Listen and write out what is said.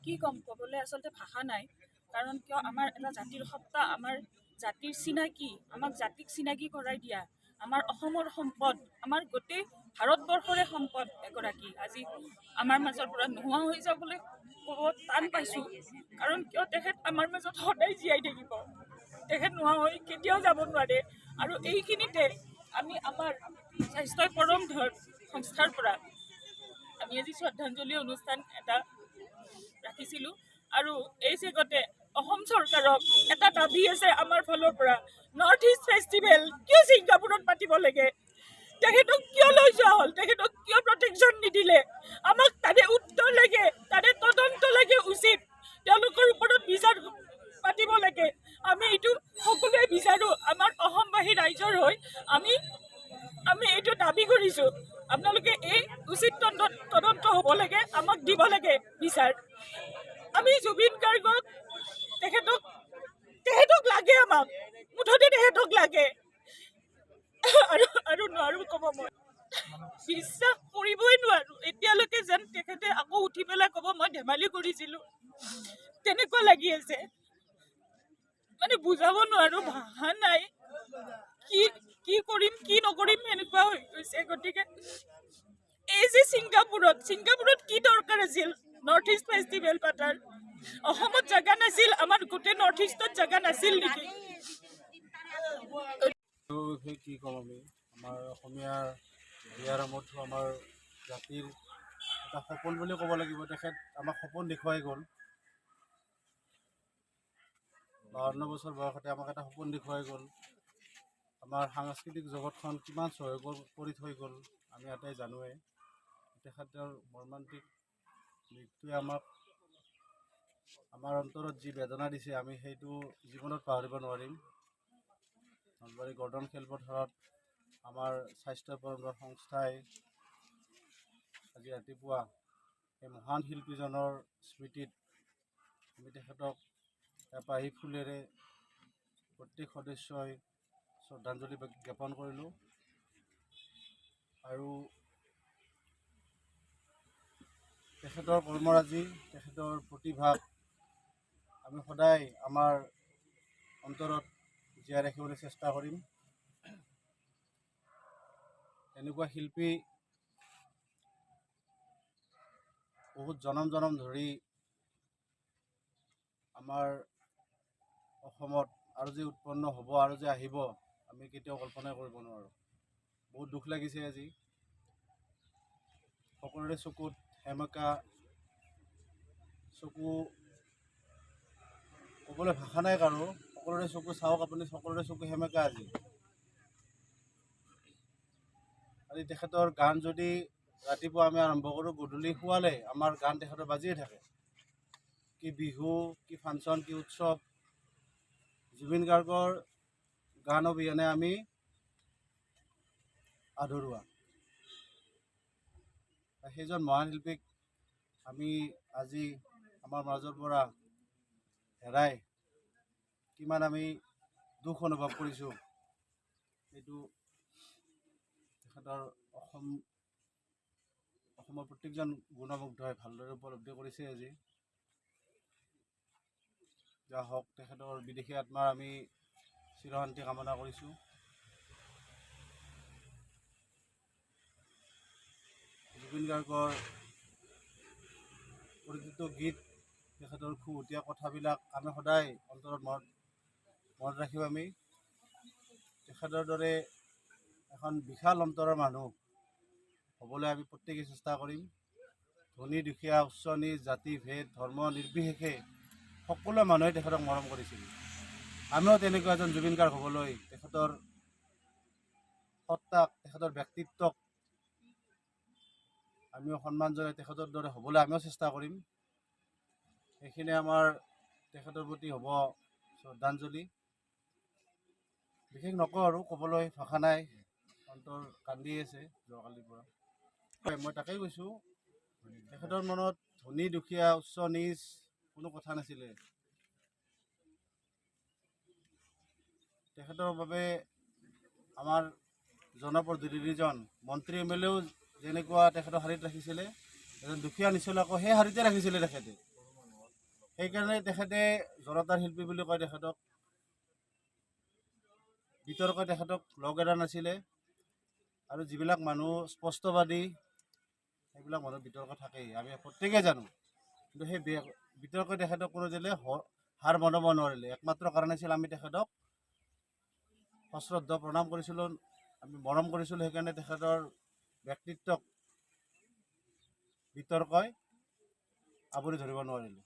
কি ক'ম, ক'বলৈ আচলতে ভাষা নাই। কাৰণ কিয় আমাৰ এটা জাতিৰ সত্তা, আমাৰ জাতিৰ চিনাকি, আমাক জাতিক চিনাকি কৰাই দিয়া, আমাৰ অসমৰ সম্পদ, আমাৰ গোটেই ভাৰতবৰ্ষৰে সম্পদ এগৰাকী আজি আমাৰ মাজৰ পৰা নোহোৱা হৈ যাবলৈ ক'ব টান পাইছোঁ। কাৰণ কিয় তেখেত আমাৰ মাজত সদায় জীয়াই থাকিব, তেখেত নোহোৱা হৈ কেতিয়াও যাব নোৱাৰে। আৰু এইখিনিতে আমি আমাৰ স্বাস্থ্যই পৰম ধৰ সংস্থাৰ পৰা আমি আজি শ্ৰদ্ধাঞ্জলি অনুষ্ঠান এটা ৰাখিছিলোঁ। আৰু এই চেগতে অসম চৰকাৰক এটা দাবী আছে আমাৰ ফালৰ পৰা, নৰ্থ ইষ্ট ফেষ্টিভেল কিয় ছিংগাপুৰত পাতিব লাগে, তেখেতক কিয় লৈ যোৱা হ'ল, তেখেতক কিয় প্ৰটেকশ্যন নিদিলে, আমাক তাৰে উত্তৰ লাগে, তাৰে তদন্ত লাগে উচিত, তেওঁলোকৰ ওপৰত বিচাৰ পাতিব লাগে। আমি এইটো সকলোৱে বিচাৰোঁ, আমাৰ অসমবাসী ৰাইজৰ হৈ আমি এইটো দাবী কৰিছোঁ, আপোনালোকে এই উচিত তদন্ত হ'ব লাগে, আমাক দিব লাগে বিচাৰ। আমি জুবিন গাৰ্গক তেখেতক লাগে, আমাক মুঠতে তেখেতক লাগে। আৰু নোৱাৰো ক'ব, মই বিশ্বাস কৰিবই নোৱাৰো এতিয়ালৈকে যেন তেখেতে আকৌ উঠি পেলাই ক'ব মই ধেমালি কৰিছিলোঁ, তেনেকুৱা লাগি আছে। মানে বুজাব নোৱাৰো, ভাষা নাই, কি কৰিম কি নকৰিম সেনেকুৱা হৈ গৈছে। গতিকে এই যে ছিংগাপুৰত কি দৰকাৰ আছিল নৰ্থ ইষ্ট ফেষ্টিভেল পাতাৰ? অসমত জাগা নাছিল, আমাৰ গোটেই নৰ্থ ইষ্টত জাগা নাছিল নেকি? কি ক'ম, আমি আমাৰ অসমীয়াৰ বিয়াৰ মঠো আমাৰ জাতিৰ এটা সপোন বুলি ক'ব লাগিব। তেখেত আমাক সপোন দেখুৱাই গ'ল, 52 বছৰ বয়সতে আমাক এটা সপোন দেখুৱাই গ'ল। আমাৰ সাংস্কৃতিক জগতখন কিমান চহকী কৰি থৈ গ'ল আমি ইয়াতে জানোৱেই। তেখেতৰ মৰ্মান্তিক মৃত্যুৱে আমাৰ অন্তৰত যি বেদনা দিছে, আমি সেইটো জীৱনত পাহৰিব নোৱাৰিম। নলবাৰী গৰ্ডন খেলপথাৰত আমাৰ স্বাস্থ্য পৰম্পৰা সংস্থাই আজি ৰাতিপুৱা এই মহান শিল্পীজনৰ স্মৃতিত আমি তেখেতক এপাহি ফুলেৰে প্ৰত্যেক সদস্যই শ্ৰদ্ধাঞ্জলি জ্ঞাপন কৰিলোঁ। আৰু তেখেতৰ কৰ্মৰাজি, তেখেতৰ প্ৰতিভা আমি সদায় আমাৰ অন্তৰত জীয়াই ৰাখিবলৈ চেষ্টা কৰিম। এনেকুৱা শিল্পী বহুত জনম ধৰি আমাৰ অসমত আৰু যে উৎপন্ন হ'ব আৰু যে আহিব, আমি কেতিয়াও কল্পনা কৰিব নোৱাৰোঁ। বহুত দুখ লাগিছে আজি। সকলোৰে চকুত সেমেকা, চকু ক'বলৈ ভাষা নাই কাৰো, সকলোৰে চকু চাওক আপুনি, সকলোৰে চকু সেমেকা আজি তেখেতৰ গান যদি ৰাতিপুৱা আমি আৰম্ভ কৰোঁ, গধূলি শোৱালে আমাৰ গান তেখেতৰ বাজিয়ে থাকে। কি বিহু, কি ফাংচন, কি উৎসৱ, জুবিন গাৰ্গৰ গান অবিহনে আমি আধৰুৱা। সেইজন মহান শিল্পীক আমি আজি আমাৰ মাজৰ পৰা হেৰাই কিমান আমি দুখ অনুভৱ কৰিছোঁ, সেইটো তেখেতৰ অসমৰ প্ৰত্যেকজন গুণমুগ্ধই ভালদৰে উপলব্ধি কৰিছে আজি। যা হওক, তেখেতৰ বিদেশী আত্মাৰ আমি চিৰশান্তি কামনা কৰিছোঁ। জুবিন গাৰ্গৰ প্ৰতিটো গীত, তেখেতৰ খুহুতীয়া কথাবিলাক আমি সদায় অন্তৰত মনত ৰাখিব। আমি তেখেতৰ দৰে এখন বিশাল অন্তৰৰ মানুহ হ'বলৈ আমি প্ৰত্যেকেই চেষ্টা কৰিম। ধনী দুখীয়া, উচ্চ নীচ, জাতি ভেদ, ধৰ্ম নিৰ্বিশেষে সকলো মানুহে তেখেতক মৰম কৰিছিল। আমিও তেনেকুৱা এজন জুবিন গাৰ্গ হ'বলৈ, তেখেতৰ সত্তাক, তেখেতৰ ব্যক্তিত্বক আমিও সন্মান জনাই তেখেতৰ দৰে হ'বলৈ আমিও চেষ্টা কৰিম। এইখিনি আমাৰ তেখেতৰ প্ৰতি হ'ব শ্ৰদ্ধাঞ্জলি। বিশেষ নকওঁ আৰু, ক'বলৈ ভাষা নাই, অন্তৰ কান্দি আছে যোৱাকালিৰ পৰা। হয়, মই তাকেই কৈছোঁ, তেখেতৰ মনত ধনী দুখীয়া, উচ্চ নীচ কোনো কথা নাছিলে। তেখেতৰ বাবে আমাৰ জনপ্ৰতিনিধিজন, মন্ত্ৰী MLA যেনেকুৱা তেখেতৰ শাৰীত ৰাখিছিলে, এজন দুখীয়া নিচলাকো সেই শাৰীতে ৰাখিছিলে তেখেতে। সেইকাৰণে তেখেতে জনতাৰ শিল্পী বুলি কয় তেখেতক। বিতৰ্কই তেখেতক লগ এৰা নাছিলে আৰু যিবিলাক মানুহ স্পষ্টবাদী সেইবিলাক মানুহ বিতৰ্ক থাকেই, আমি প্ৰত্যেকেই জানো। কিন্তু সেই বিতৰ্কই তেখেতক কোনো দিলে হাৰ বনাব নোৱাৰিলে। একমাত্ৰ কাৰণ আছিল আমি তেখেতক সশ্ৰদ্ধ প্ৰণাম কৰিছিলোঁ, আমি মৰম কৰিছিলোঁ। সেইকাৰণে তেখেতৰ ব্যক্তিত্বক বিতৰ্কই আৱৰি ধৰিব নোৱাৰিলে।